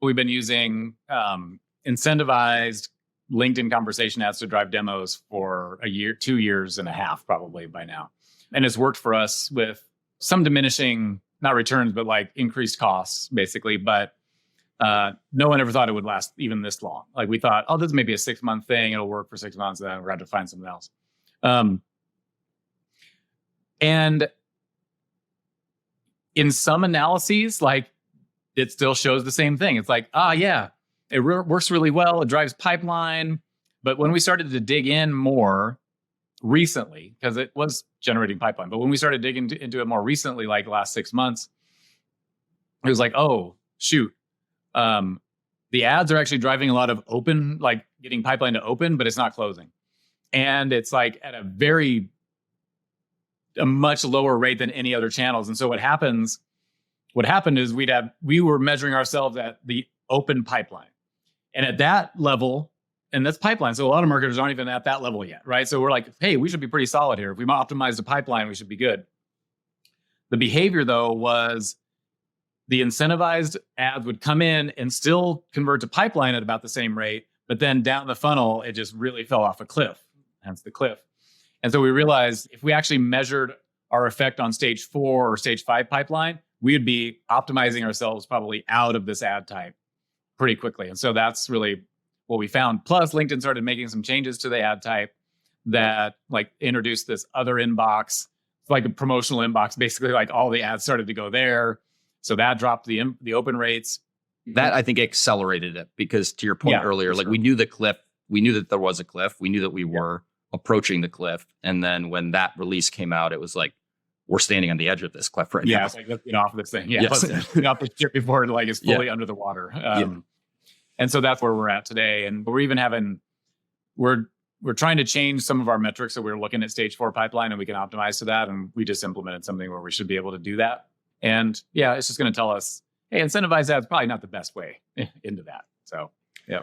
We've been using incentivized LinkedIn conversation ads to drive demos for a year, 2.5 years probably by now. And it's worked for us with some diminishing, not returns, but like increased costs basically. But no one ever thought it would last even this long. Like we thought, oh, this may be a 6-month thing. It'll work for 6 months. And then we're going to find something else. And in some analyses, like it still shows the same thing. It's like, yeah, it works really well. It drives pipeline. But when we started to dig in more recently, because it was generating pipeline, but when we started digging into it more recently, like the last 6 months, it was like, oh, shoot. The ads are actually driving a lot of open, like getting pipeline to open, but it's not closing. And it's like at a much lower rate than any other channels. And so what happened is we were measuring ourselves at the open pipeline. And at that level, and that's pipeline. So a lot of marketers aren't even at that level yet, right? So we're like, hey, we should be pretty solid here. If we optimize the pipeline, we should be good. The behavior though was the incentivized ads would come in and still convert to pipeline at about the same rate, but then down the funnel, it just really fell off a cliff, hence the cliff. And so we realized if we actually measured our effect on stage 4 or stage 5 pipeline, we would be optimizing ourselves probably out of this ad type pretty quickly. And so that's really what we found. Plus, LinkedIn started making some changes to the ad type that like introduced this other inbox, like a promotional inbox, basically like all the ads started to go there. So that dropped the open rates. That I think accelerated it because to your point earlier, like we knew the cliff, we knew that there was a cliff. We knew that we were approaching the cliff. And then when that release came out, it was like, we're standing on the edge of this cliff right now. Yeah, it's like, let's get off of this thing. Yeah, let's get off the ship before it like is fully under the water. And so that's where we're at today. And we're even we're trying to change some of our metrics. So we're looking at stage 4 pipeline and we can optimize to that. And we just implemented something where we should be able to do that. And yeah, it's just going to tell us, hey, incentivized ads probably not the best way into that. So, yeah.